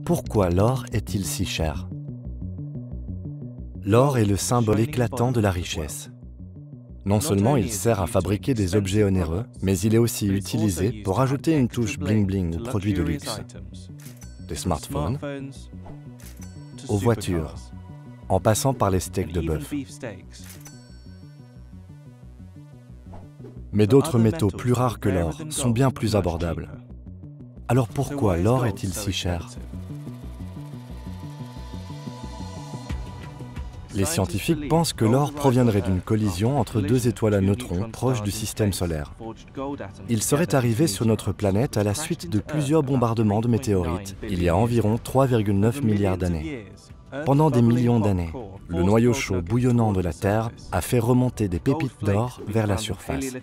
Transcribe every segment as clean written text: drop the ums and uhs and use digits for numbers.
Pourquoi l'or est-il si cher? L'or est le symbole éclatant de la richesse. Non seulement il sert à fabriquer des objets onéreux, mais il est aussi utilisé pour ajouter une touche bling-bling aux produits de luxe. Des smartphones, aux voitures, en passant par les steaks de bœuf. Mais d'autres métaux plus rares que l'or sont bien plus abordables. Alors pourquoi l'or est-il si cher? Les scientifiques pensent que l'or proviendrait d'une collision entre deux étoiles à neutrons proches du système solaire. Il serait arrivé sur notre planète à la suite de plusieurs bombardements de météorites, il y a environ 3,9 milliards d'années. Pendant des millions d'années, le noyau chaud bouillonnant de la Terre a fait remonter des pépites d'or vers la surface.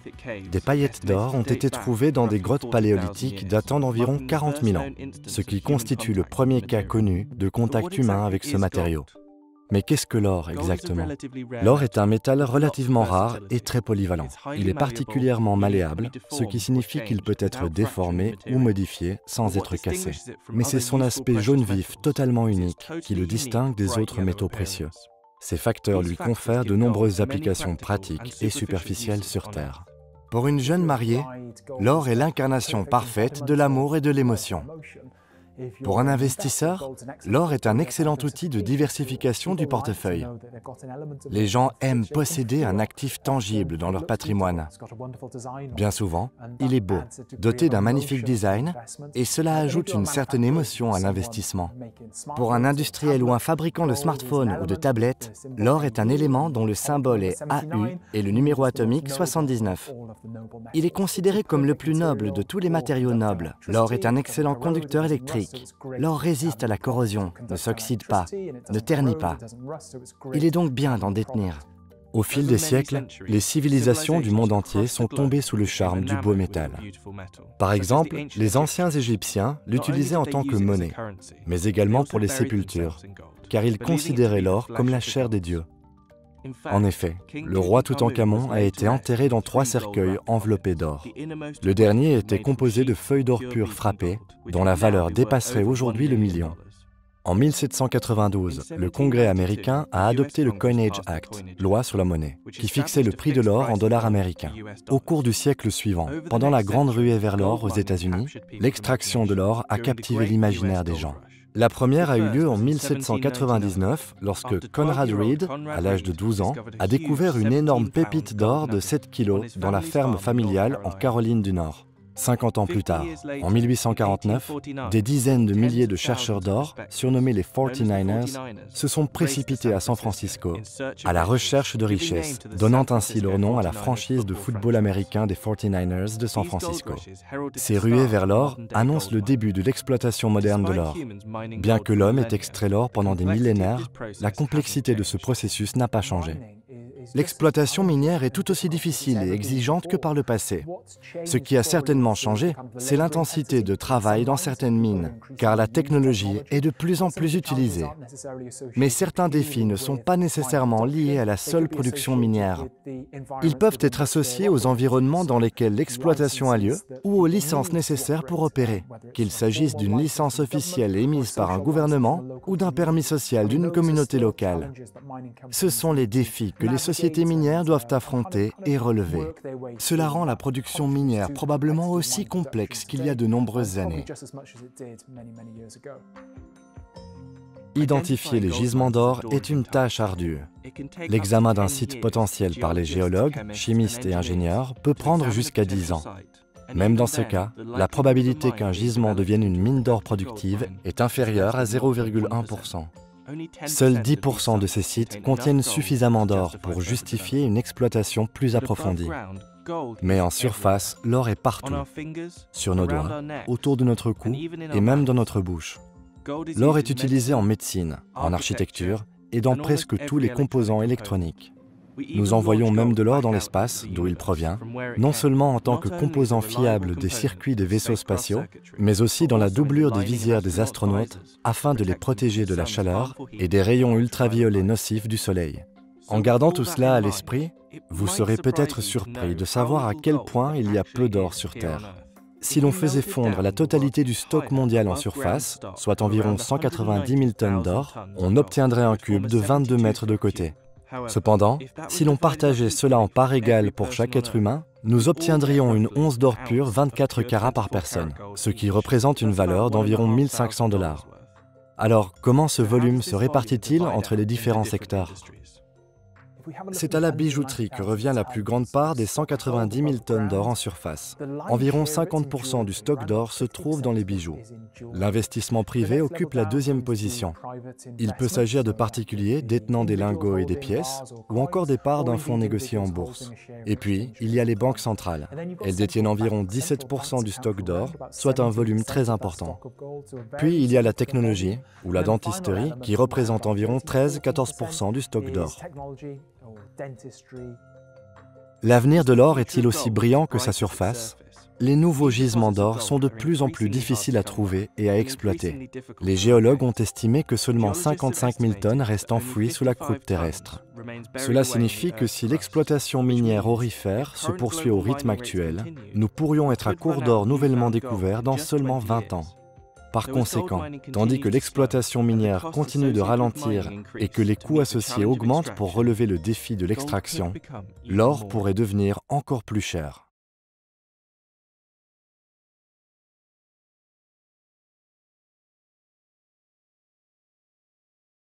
Des paillettes d'or ont été trouvées dans des grottes paléolithiques datant d'environ 40 000 ans, ce qui constitue le premier cas connu de contact humain avec ce matériau. Mais qu'est-ce que l'or exactement? L'or est un métal relativement rare et très polyvalent. Il est particulièrement malléable, ce qui signifie qu'il peut être déformé ou modifié sans être cassé. Mais c'est son aspect jaune vif totalement unique qui le distingue des autres métaux précieux. Ces facteurs lui confèrent de nombreuses applications pratiques et superficielles sur Terre. Pour une jeune mariée, l'or est l'incarnation parfaite de l'amour et de l'émotion. Pour un investisseur, l'or est un excellent outil de diversification du portefeuille. Les gens aiment posséder un actif tangible dans leur patrimoine. Bien souvent, il est beau, doté d'un magnifique design, et cela ajoute une certaine émotion à l'investissement. Pour un industriel ou un fabricant de smartphones ou de tablettes, l'or est un élément dont le symbole est AU et le numéro atomique 79. Il est considéré comme le plus noble de tous les matériaux nobles. L'or est un excellent conducteur électrique. L'or résiste à la corrosion, ne s'oxyde pas, ne ternit pas. Il est donc bien d'en détenir. Au fil des siècles, les civilisations du monde entier sont tombées sous le charme du beau métal. Par exemple, les anciens Égyptiens l'utilisaient en tant que monnaie, mais également pour les sépultures, car ils considéraient l'or comme la chair des dieux. En effet, le roi Toutankhamon a été enterré dans 3 cercueils enveloppés d'or. Le dernier était composé de feuilles d'or pur frappées, dont la valeur dépasserait aujourd'hui le million. En 1792, le Congrès américain a adopté le Coinage Act, loi sur la monnaie, qui fixait le prix de l'or en dollars américains. Au cours du siècle suivant, pendant la grande ruée vers l'or aux États-Unis, l'extraction de l'or a captivé l'imaginaire des gens. La première a eu lieu en 1799, lorsque Conrad Reed, à l'âge de 12 ans, a découvert une énorme pépite d'or de 7 kilos dans la ferme familiale en Caroline du Nord. 50 ans plus tard, en 1849, des dizaines de milliers de chercheurs d'or, surnommés les 49ers, se sont précipités à San Francisco, à la recherche de richesses, donnant ainsi leur nom à la franchise de football américain des 49ers de San Francisco. Ces ruées vers l'or annoncent le début de l'exploitation moderne de l'or. Bien que l'homme ait extrait l'or pendant des millénaires, la complexité de ce processus n'a pas changé. L'exploitation minière est tout aussi difficile et exigeante que par le passé. Ce qui a certainement changé, c'est l'intensité de travail dans certaines mines, car la technologie est de plus en plus utilisée. Mais certains défis ne sont pas nécessairement liés à la seule production minière. Ils peuvent être associés aux environnements dans lesquels l'exploitation a lieu ou aux licences nécessaires pour opérer, qu'il s'agisse d'une licence officielle émise par un gouvernement ou d'un permis social d'une communauté locale. Ce sont les défis que les sociétés minières doivent affronter et relever. Cela rend la production minière probablement aussi complexe qu'il y a de nombreuses années. Identifier les gisements d'or est une tâche ardue. L'examen d'un site potentiel par les géologues, chimistes et ingénieurs peut prendre jusqu'à 10 ans. Même dans ce cas, la probabilité qu'un gisement devienne une mine d'or productive est inférieure à 0,1%. Seuls 10% de ces sites contiennent suffisamment d'or pour justifier une exploitation plus approfondie. Mais en surface, l'or est partout, sur nos doigts, autour de notre cou et même dans notre bouche. L'or est utilisé en médecine, en architecture et dans presque tous les composants électroniques. Nous envoyons même de l'or dans l'espace, d'où il provient, non seulement en tant que composant fiable des circuits des vaisseaux spatiaux, mais aussi dans la doublure des visières des astronautes, afin de les protéger de la chaleur et des rayons ultraviolets nocifs du Soleil. En gardant tout cela à l'esprit, vous serez peut-être surpris de savoir à quel point il y a peu d'or sur Terre. Si l'on faisait fondre la totalité du stock mondial en surface, soit environ 190 000 tonnes d'or, on obtiendrait un cube de 22 mètres de côté. Cependant, si l'on partageait cela en parts égales pour chaque être humain, nous obtiendrions une once d'or pur 24 carats par personne, ce qui représente une valeur d'environ 1500 $. Alors, comment ce volume se répartit-il entre les différents secteurs? C'est à la bijouterie que revient la plus grande part des 190 000 tonnes d'or en surface. Environ 50% du stock d'or se trouve dans les bijoux. L'investissement privé occupe la deuxième position. Il peut s'agir de particuliers détenant des lingots et des pièces, ou encore des parts d'un fonds négocié en bourse. Et puis, il y a les banques centrales. Elles détiennent environ 17% du stock d'or, soit un volume très important. Puis, il y a la technologie, ou la dentisterie, qui représente environ 13-14% du stock d'or. L'avenir de l'or est-il aussi brillant que sa surface? Les nouveaux gisements d'or sont de plus en plus difficiles à trouver et à exploiter. Les géologues ont estimé que seulement 55 000 tonnes restent enfouies sous la croûte terrestre. Cela signifie que si l'exploitation minière aurifère se poursuit au rythme actuel, nous pourrions être à court d'or nouvellement découvert dans seulement 20 ans. Par conséquent, tandis que l'exploitation minière continue de ralentir et que les coûts associés augmentent pour relever le défi de l'extraction, l'or pourrait devenir encore plus cher.